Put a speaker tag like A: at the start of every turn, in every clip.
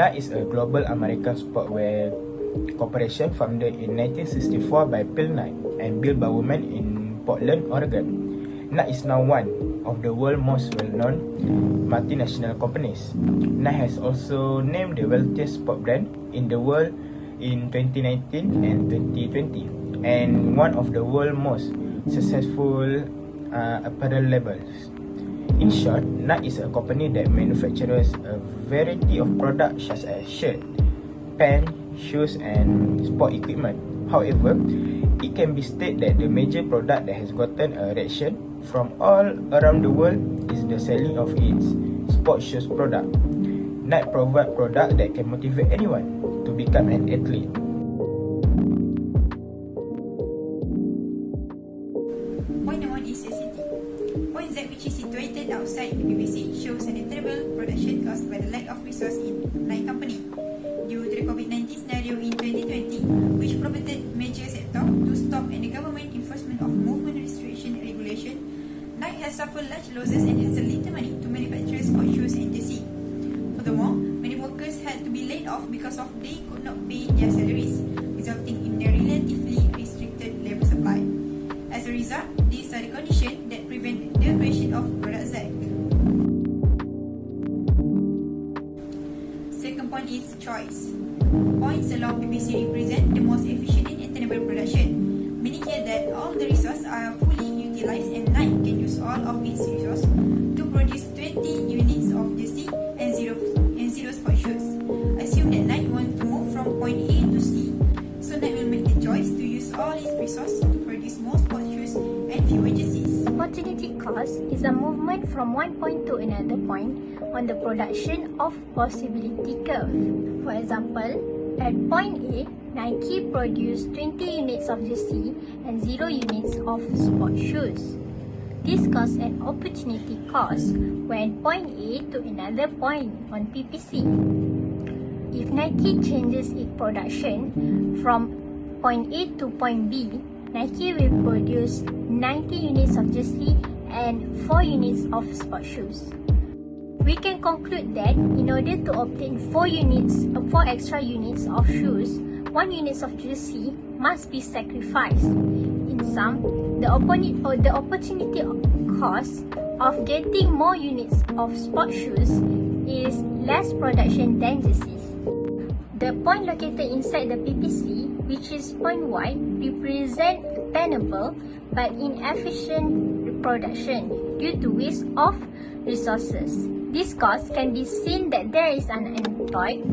A: Nike is a global American sportswear corporation founded in 1964 by Phil Knight and Bill Bowerman in Portland, Oregon. Nike is now one of the world's most well-known multinational companies. Nike has also named the wealthiest sport brand in the world in 2019 and 2020, and one of the world's most successful apparel labels. In short, Nike is a company that manufactures a variety of products such as shirts, pants, shoes, and sport equipment. However, it can be stated that the major product that has gotten a reaction from all around the world is the selling of its sports shoes product. Nike provides products that can motivate anyone to become an athlete.
B: Point number 1 is necessity. Point Z, which is situated outside the PPC, shows an terrible production caused by the lack of resource in Nike company due to the COVID-19 scenario in 2020, which prompted major sector to stop and the government enforcement of movement restriction and regulation. Nike has suffered large losses and has little money to manufacture sport shoes and jersey. Furthermore, many workers had to be laid off because of they could not pay their salaries, resulting in a relatively restricted labor supply. As a result, these are the conditions that prevent the creation of product Z. Second point is choice. Points allow PPC represent the most efficient and attainable production, meaning here that all the resources are fully utilized and Nike can use all of its resources to produce 20 units of jersey and zero sport shoes. Assume that Nike wants to move from point A to C, so Nike will make the choice to use all its resources to produce more sport shoes and fewer jerseys.
C: Opportunity cost is a movement from one point to another point on the production of possibility curve. For example, at point A, Nike produced 20 units of jersey and 0 units of sport shoes. This causes an opportunity cost when point A to another point on PPC. If Nike changes its production from point A to point B, Nike will produce 90 units of jersey and 4 units of sport shoes. We can conclude that in order to obtain 4 extra units of shoes, 1 unit of jersey must be sacrificed. In sum, the opportunity cost of getting more units of sport shoes is less production than jerseys. The point located inside the PPC, which is point Y, represents attainable but inefficient production due to waste of resources. This cost can be seen that there is an unemployed,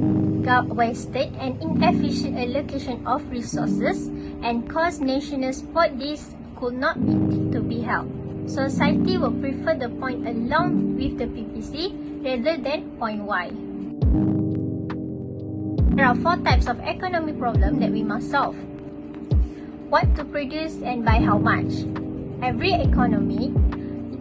C: wasted and inefficient allocation of resources and cause national sport days could not be held. Society will prefer the point along with the PPC rather than point Y. There are 4 types of economic problems that we must solve. What to produce and by how much? Every economy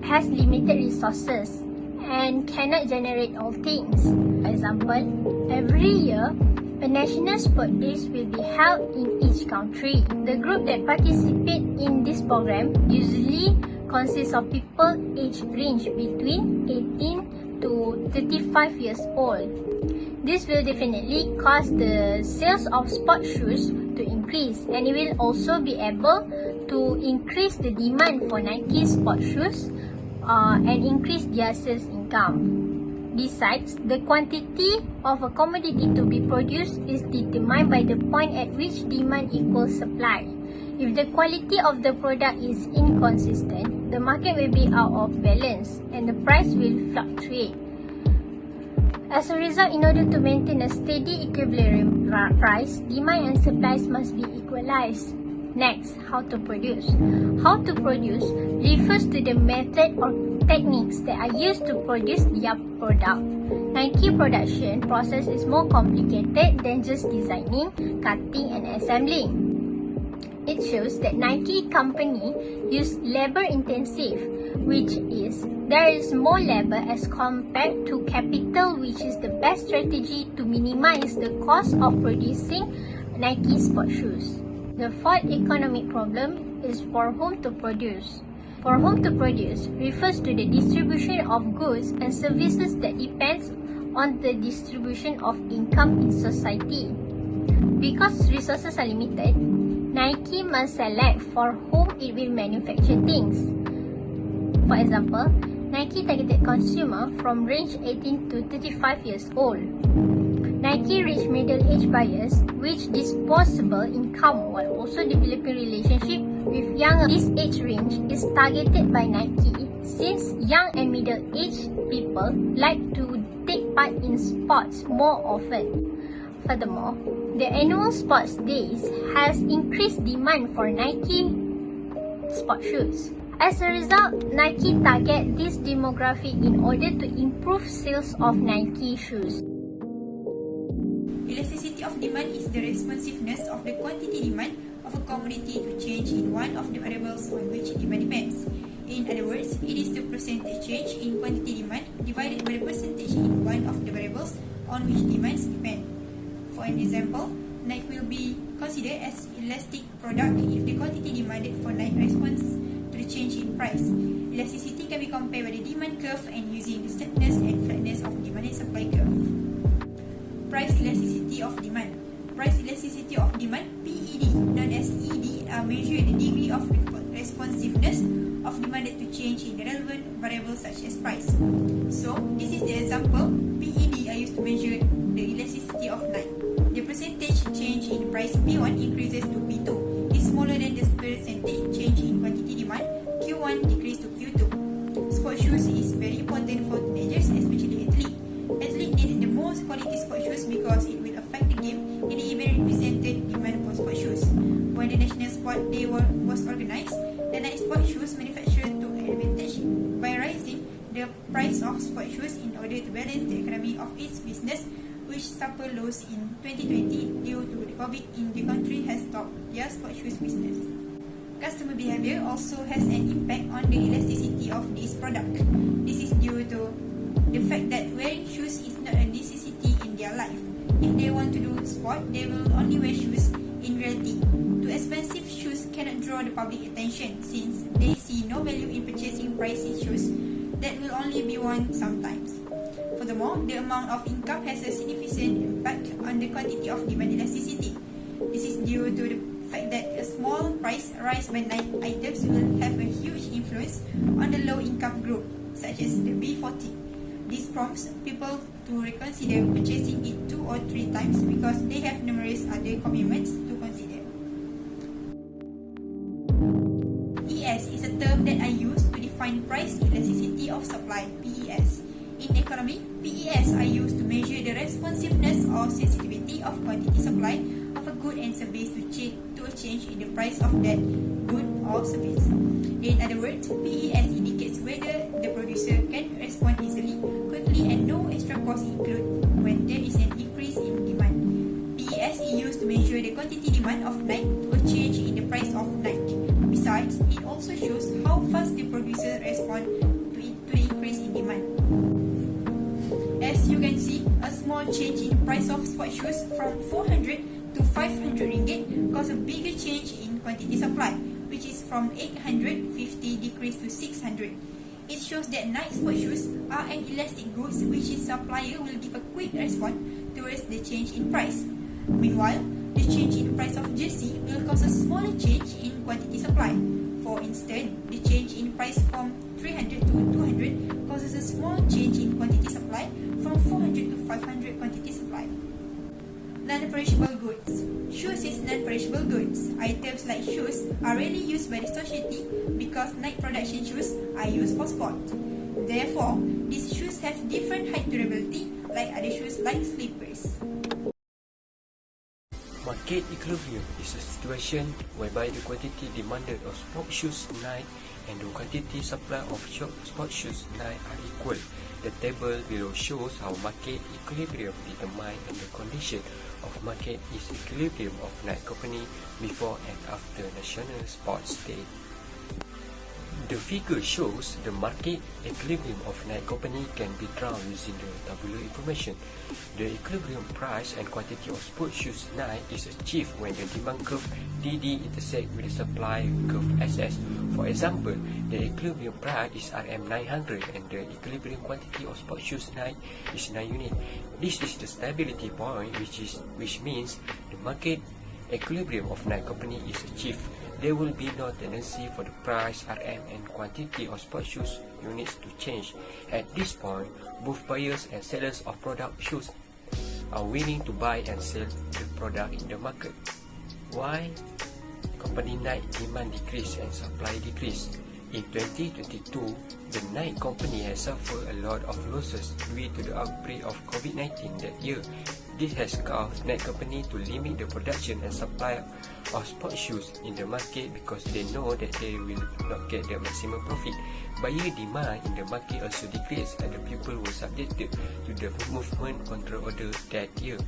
C: has limited resources and cannot generate all things. For example, every year, a national sport days will be held in each country. The group that participate in this program usually consists of people age range between 18 to 35 years old. This will definitely cause the sales of sport shoes to increase, and it will also be able to increase the demand for Nike sport shoes and increase their sales income. Besides, the quantity of a commodity to be produced is determined by the point at which demand equals supply. If the quality of the product is inconsistent, the market will be out of balance and the price will fluctuate. As a result, in order to maintain a steady equilibrium price, demand and supplies must be equalized. Next, how to produce. How to produce refers to the method or techniques that are used to produce their product. Nike production process is more complicated than just designing, cutting and assembling. It shows that Nike company use labor intensive, which is there is more labor as compared to capital, which is the best strategy to minimize the cost of producing Nike sport shoes. The 4th economic problem is for whom to produce. For whom to produce refers to the distribution of goods and services that depends on the distribution of income in society. Because resources are limited, Nike must select for whom it will manufacture things. For example, Nike targeted consumer from range 18 to 35 years old. Nike reached middle-aged buyers with disposable income while also developing relationship with younger. This age range is targeted by Nike since young and middle-aged people like to take part in sports more often. Furthermore, the annual sports days has increased demand for Nike sport shoes. As a result, Nike target this demographic in order to improve sales of Nike shoes.
B: Elasticity of demand is the responsiveness of the quantity demand of a commodity to change in one of the variables on which demand depends. In other words, it is the percentage change in quantity demand divided by the percentage in one of the variables on which demands depend. For an example, Nike will be considered as elastic product if the quantity demanded for Nike responds to the change in price. Elasticity can be compared by the demand curve and using the steepness and flatness of demand and supply curve. Price elasticity of demand. Price elasticity of demand, PED, known as ED, measure the degree of responsiveness of demand to change in the relevant variables such as price. So, this is the example. PED are used to measure the elasticity of Nike. The percentage change in price P1 increases to P2 is smaller than the percentage change in quantity demand Q1 decrease to Q2. Sport shoes is very important for teenagers, especially athletes. Athletes need the most quality sport shoes because it will affect the game and the event represented demand for sport shoes. When the National Sport Day was organized, the Nike sport shoes manufacturer took advantage by raising the price of sport shoes in order to balance the economy of its business, which suffered loss in 2020 due to the COVID in the country has stopped their sport shoes business. Customer behavior also has an impact on the elasticity of this product. This is due to the fact that wearing shoes is not a necessity in their life. If they want to do sport, they will only wear shoes in reality. Too expensive shoes cannot draw the public attention since they see no value in purchasing pricey shoes that will only be worn sometimes. Furthermore, the amount of income has a significant impact on the quantity of demand elasticity. This is due to the fact that a small price rise by Nike items will have a huge influence on the low-income group, such as the B40. This prompts people to reconsider purchasing it 2 or 3 times because they have numerous other commitments to consider. ES is a term that I use to define price elasticity of supply, PES. In economy, PES are used to measure the responsiveness or sensitivity of quantity supply of a good and service to a change in the price of that good or service. In other words, PES indicates whether the producer can respond easily, quickly, and no extra cost included when there is an increase in demand. PES is used to measure the quantity demand of Nike to a change in the price of Nike. Besides, it also shows how fast the producer responds to the increase in demand. As you can see, a small change in price of sport shoes from 400 to 500 ringgit cause a bigger change in quantity supply, which is from 850 decrease to 600. It shows that Nike sport shoes are an elastic goods which its supplier will give a quick response towards the change in price. Meanwhile, the change in price of jersey will cause a smaller change in quantity supply. For instance, the change in price from 300 to 200 causes a small change in quantity supply from 400 to 500 quantity supply. Non-perishable goods. Shoes is non-perishable goods. Items like shoes are rarely used by the society because Nike production shoes are used for sport. Therefore, these shoes have different height durability like other shoes like slippers.
D: Market equilibrium is a situation whereby the quantity demanded of sport shoes Nike and the quantity supply of sport shoes Nike are equal. The table below shows how market equilibrium determines and the condition of market is equilibrium of Nike company before and after National Sports Day. The figure shows the market equilibrium of Nike company can be drawn using the tabular information. The equilibrium price and quantity of sports shoes Nike is achieved when the demand curve DD intersect with the supply curve SS. For example, the equilibrium price is RM900 and the equilibrium quantity of sports shoes Nike is 9 units. This is the stability point, which means the market equilibrium of Nike company is achieved. There will be no tendency for the price RM and quantity of sports shoes units to change. At this point, both buyers and sellers of product shoes are willing to buy and sell the product in the market. Why company Nike demand decrease and supply decrease? In 2022, the Nike company has suffered a lot of losses due to the outbreak of COVID-19 that year. This has caused Nike company to limit the production and supply of sports shoes in the market because they know that they will not get the maximum profit. Buyer demand in the market also decreased and the people were subjected to the movement control order that year.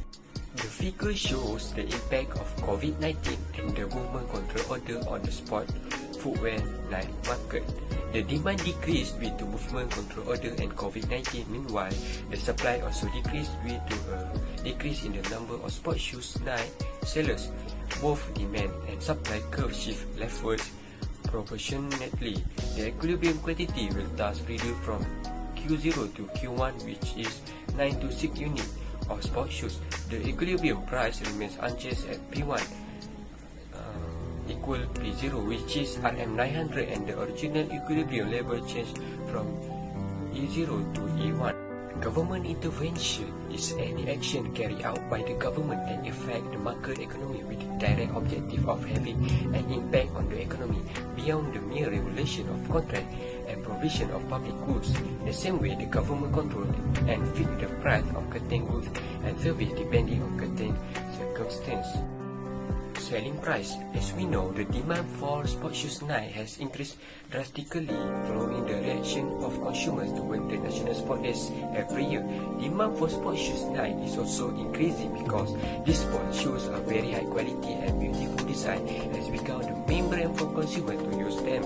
D: The figure shows the impact of COVID-19 and the movement control order on the sport footwear Nike market. The demand decreased due to movement control order and COVID-19. Meanwhile, the supply also decreased due to a decrease in the number of sports shoes Nike sellers. Both demand and supply curve shift leftwards proportionately. The equilibrium quantity will thus reduce from Q0 to Q1, which is 9 to 6 units of sports shoes. The equilibrium price remains unchanged at P1 equal P0, which is RM900, and the original equilibrium level changed from E0 to E1. Government intervention is any action carried out by the government that affect the market economy with the direct objective of having an impact on the economy beyond the mere regulation of contract and provision of public goods. The same way, the government control and fix the price of certain goods and service depending on certain circumstances. Selling price. As we know, the demand for sports shoes Nike has increased drastically following the reaction of consumers toward the National Sport Days every year. Demand for sports shoes Nike is also increasing because these sports shoes are very high quality and beautiful design and has become the main brand for consumers to use them.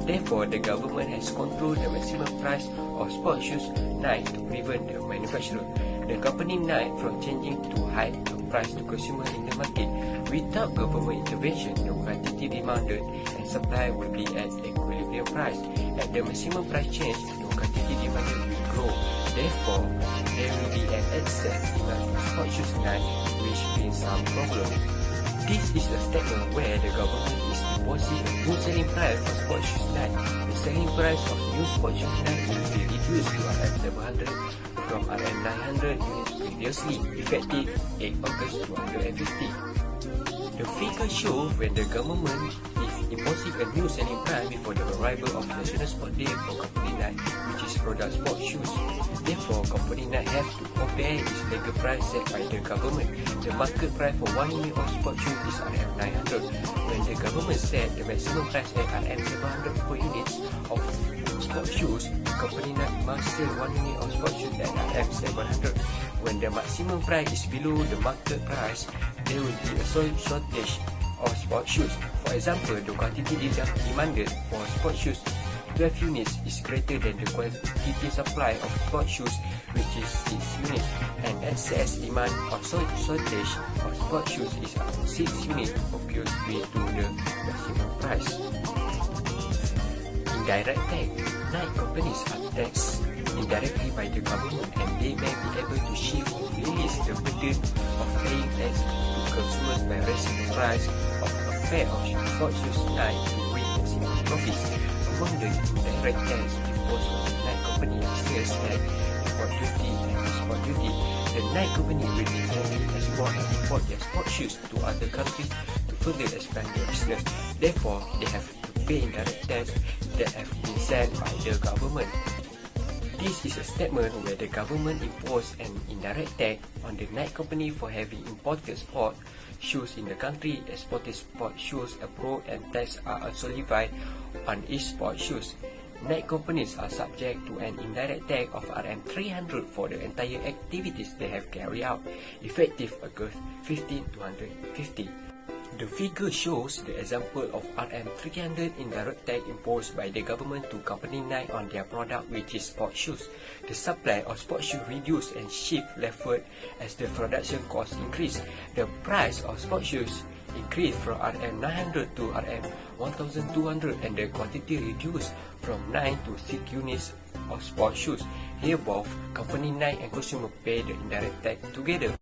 D: Therefore, the government has controlled the maximum price of sports shoes Nike to prevent the manufacturer, the company Nike, from changing to high price to consumer in the market. Without government intervention, the quantity demanded and supply will be at equilibrium price. At the maximum price change, the quantity demanded will grow. Therefore, there will be an excess demand for sports shoes Nike, which brings some problems. This is a statement where the government is imposing a new selling price for sports shoes Nike. The selling price of new sports shoes Nike will be reduced to RM700 from RM900 units previously, effective 8 August 2050. The figure shows when the government is imposing a new selling price before the arrival of National Sport Day for company Nike, which is product sports shoes. Therefore, company Nike have to obey its legal price set by the government. The market price for 1 unit of sports shoes is RM900. When the government set the maximum price at RM700 per unit of sports shoes, company Nike must sell 1 unit of sports shoes at RM700. When the maximum price is below the market price, there will be a shortage of sports shoes. For example, the quantity demanded for sports shoes 12 units is greater than the quantity supply of sports shoes, which is 6 units, and excess demand or shortage of sports shoes is 6 units occurs due to the maximum price. Indirect tax. Nike companies are taxed indirectly by the government, and they may be able to shift or release the burden of paying tax to consumers by raising the price of a pair of sports shoes Nike to win maximum profits. Among the indirect tax imposed on the Nike company are sales tax, import duty, and export duty. The Nike company will internally export and import their sports shoes to other countries to further expand their business. Therefore, they have to pay indirect tax that have been set by the government. This is a statement where the government imposed an indirect tax on the Nike company for having imported sport shoes in the country, exported sport shoes abroad, and tax are also levied on each sport shoes. Nike companies are subject to an indirect tax of RM300 for the entire activities they have carried out, effective August 15, 2050. The figure shows the example of RM300 indirect tax imposed by the government to Company Nike on their product, which is sport shoes. The supply of sport shoes reduced and shift leftward as the production cost increased. The price of sport shoes increased from RM900 to RM1200 and the quantity reduced from 9 to 6 units of sport shoes. Here both Company Nike and consumer pay the indirect tax together.